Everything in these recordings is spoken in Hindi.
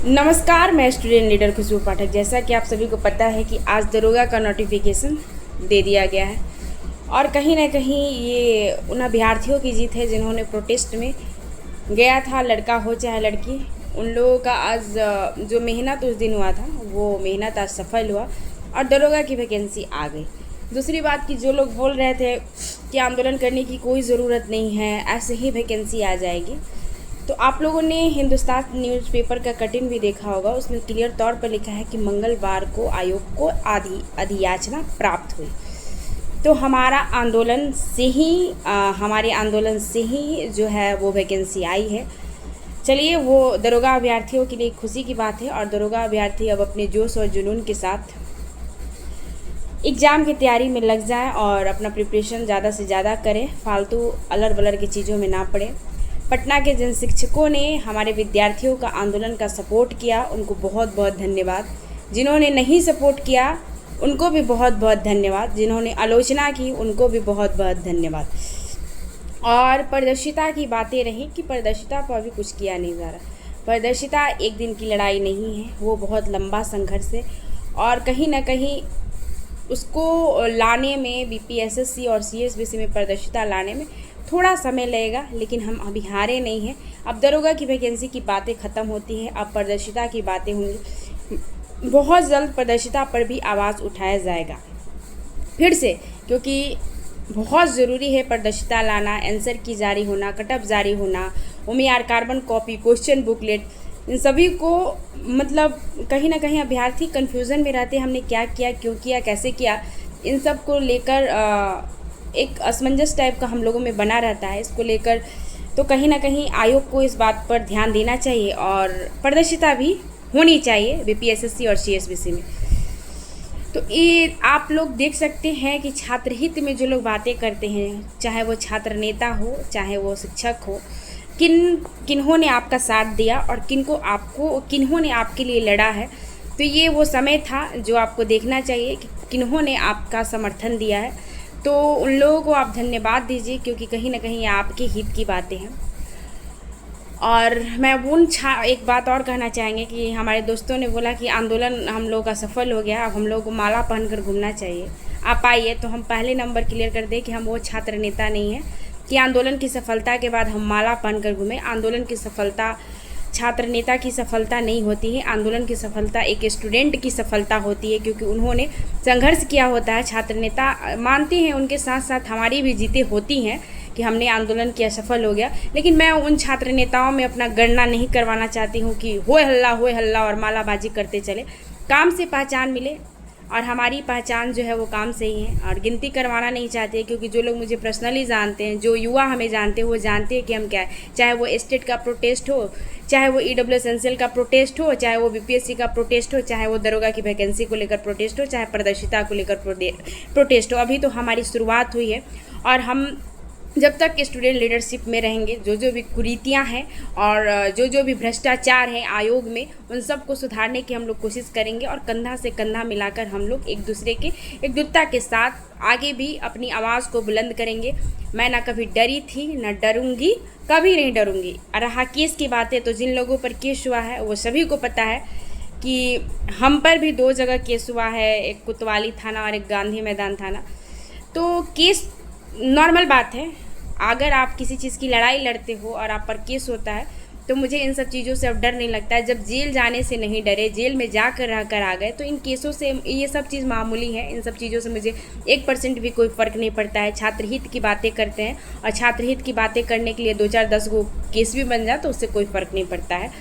नमस्कार, मैं स्टूडेंट लीडर खुशबू पाठक। जैसा कि आप सभी को पता है कि आज दरोगा का नोटिफिकेशन दे दिया गया है और कहीं ना कहीं ये उन अभ्यर्थियों की जीत है जिन्होंने प्रोटेस्ट में गया था, लड़का हो चाहे लड़की। उन लोगों का आज जो मेहनत उस दिन हुआ था वो मेहनत आज सफल हुआ और दरोगा की वैकेंसी आ गई। दूसरी बात कि जो लोग बोल रहे थे कि आंदोलन करने की कोई ज़रूरत नहीं है, ऐसे ही वैकेंसी आ जाएगी, तो आप लोगों ने हिंदुस्तान न्यूज़पेपर का कटिंग भी देखा होगा। उसमें क्लियर तौर पर लिखा है कि मंगलवार को आयोग को अधियाचना प्राप्त हुई। तो हमारे आंदोलन से ही जो है वो वैकेंसी आई है। चलिए, वो दरोगा अभ्यर्थियों के लिए खुशी की बात है और दरोगा अभ्यर्थी अब अपने जोश और जुनून के साथ एग्ज़ाम की तैयारी में लग जाएं और अपना प्रिपरेशन ज़्यादा से ज़्यादा करें, फालतू अलर बलर की चीज़ों में ना पड़े। पटना के जिन शिक्षकों ने हमारे विद्यार्थियों का आंदोलन का सपोर्ट किया उनको बहुत बहुत धन्यवाद। जिन्होंने नहीं सपोर्ट किया उनको भी बहुत बहुत धन्यवाद। जिन्होंने आलोचना की उनको भी बहुत बहुत धन्यवाद। और पारदर्शिता की बातें रहीं कि पारदर्शिता पर अभी कुछ किया नहीं जा रहा। पारदर्शिता एक दिन की लड़ाई नहीं है, वो बहुत लंबा संघर्ष है और कहीं ना कहीं उसको लाने में बीपीएसएससी और सीएसबीसी में पारदर्शिता लाने में थोड़ा समय लगेगा, लेकिन हम अभी हारे नहीं हैं। अब दरोगा की वैकेंसी की बातें ख़त्म होती हैं, अब पारदर्शिता की बातें होंगी। बहुत जल्द पारदर्शिता पर भी आवाज़ उठाया जाएगा फिर से, क्योंकि बहुत ज़रूरी है पारदर्शिता लाना, आंसर की जारी होना, कटअप जारी होना, OMR carbon copy, question booklet, इन सभी को मतलब कहीं ना कहीं अभ्यर्थी कन्फ्यूज़न में रहते हैं, हमने क्या किया, क्यों किया, कैसे किया। इन सब को लेकर एक असमंजस टाइप का हम लोगों में बना रहता है। इसको लेकर तो कहीं ना कहीं आयोग को इस बात पर ध्यान देना चाहिए और पारदर्शिता भी होनी चाहिए बीपीएसएससी और सीएसबीसी में। तो ये आप लोग देख सकते हैं कि छात्र हित में जो लोग बातें करते हैं, चाहे वो छात्र नेता हो चाहे वो शिक्षक हो, किन्होंने आपका साथ दिया और किन्होंने आपके लिए लड़ा है। तो ये वो समय था जो आपको देखना चाहिए कि किन्होंने आपका समर्थन दिया है। तो उन लोगों को आप धन्यवाद दीजिए, क्योंकि कहीं ना कहीं आपके हित की बातें हैं। और मैं एक बात और कहना चाहेंगे कि हमारे दोस्तों ने बोला कि आंदोलन हम लोगों का सफल हो गया, अब हम लोगों को माला पहनकर घूमना चाहिए। आप आइए तो हम पहले नंबर क्लियर कर दें कि हम वो छात्र नेता नहीं हैं कि आंदोलन की सफलता के बाद हम माला पहनकर घूमें। आंदोलन की सफलता छात्र नेता की सफलता नहीं होती है, आंदोलन की सफलता एक स्टूडेंट की सफलता होती है, क्योंकि उन्होंने संघर्ष किया होता है। छात्र नेता मानते हैं, उनके साथ साथ हमारी भी जीतें होती हैं कि हमने आंदोलन किया, सफल हो गया। लेकिन मैं उन छात्र नेताओं में अपना गणना नहीं करवाना चाहती हूँ कि होए हल्ला और मालाबाजी करते चले। काम से पहचान मिले और हमारी पहचान जो है वो काम से ही है। और गिनती करवाना नहीं चाहते, क्योंकि जो लोग मुझे पर्सनली जानते हैं, जो युवा हमें जानते हैं, वो जानते हैं कि हम क्या है। चाहे वो स्टेट का प्रोटेस्ट हो, चाहे वो EW एसेंशियल का प्रोटेस्ट हो, चाहे वो BPSC का प्रोटेस्ट हो, चाहे वो दरोगा की वैकेंसी को लेकर प्रोटेस्ट हो, चाहे पारदर्शिता को लेकर प्रोटेस्ट हो। अभी तो हमारी शुरुआत हुई है और हम जब तक स्टूडेंट लीडरशिप में रहेंगे, जो भी कुरीतियाँ हैं और जो भी भ्रष्टाचार हैं आयोग में, उन सब को सुधारने की हम लोग कोशिश करेंगे और कंधा से कंधा मिलाकर हम लोग एक दूसरे के एकजुटता के साथ आगे भी अपनी आवाज़ को बुलंद करेंगे। मैं ना कभी डरी थी ना डरूंगी, कभी नहीं डरूंगी। और रहा केस की बातें, तो जिन लोगों पर केस हुआ है वो सभी को पता है कि हम पर भी 2 जगह केस हुआ है, एक कोतवाली थाना और एक गांधी मैदान थाना। तो केस नॉर्मल बात है। अगर आप किसी चीज़ की लड़ाई लड़ते हो और आप पर केस होता है तो मुझे इन सब चीज़ों से अब डर नहीं लगता है। जब जेल जाने से नहीं डरे, जेल में जाकर रह कर आ गए, तो इन केसों से ये सब चीज़ मामूली है। इन सब चीज़ों से मुझे 1% भी कोई फ़र्क नहीं पड़ता है। छात्र हित की बातें करते हैं और छात्र हित की बातें करने के लिए 2-4-10 गो केस भी बन जाए तो उससे कोई फ़र्क नहीं पड़ता है।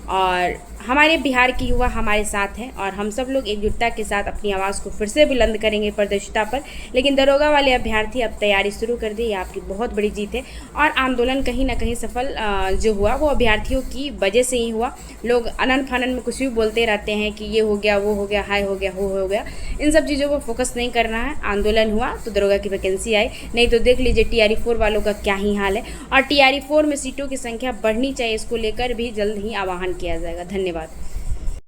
और हमारे बिहार की युवा हमारे साथ हैं और हम सब लोग एकजुटता के साथ अपनी आवाज़ को फिर से बुलंद करेंगे पारदर्शिता पर। लेकिन दरोगा वाले अभ्यर्थी अब तैयारी शुरू कर दी, ये आपकी बहुत बड़ी जीत है। और आंदोलन कहीं ना कहीं सफल जो हुआ वो अभ्यर्थियों की वजह से ही हुआ। लोग अनंत फनन में कुछ भी बोलते रहते हैं कि ये हो गया, वो हो गया, हाय हो गया, हो गया। इन सब चीज़ों पर फोकस नहीं करना है। आंदोलन हुआ तो दरोगा की वैकेंसी आई, नहीं तो देख लीजिए TRE-4 वालों का क्या ही हाल है। और TRE-4 में सीटों की संख्या बढ़नी चाहिए, इसको लेकर भी जल्द ही आह्वान किया जाएगा। धन्यवाद।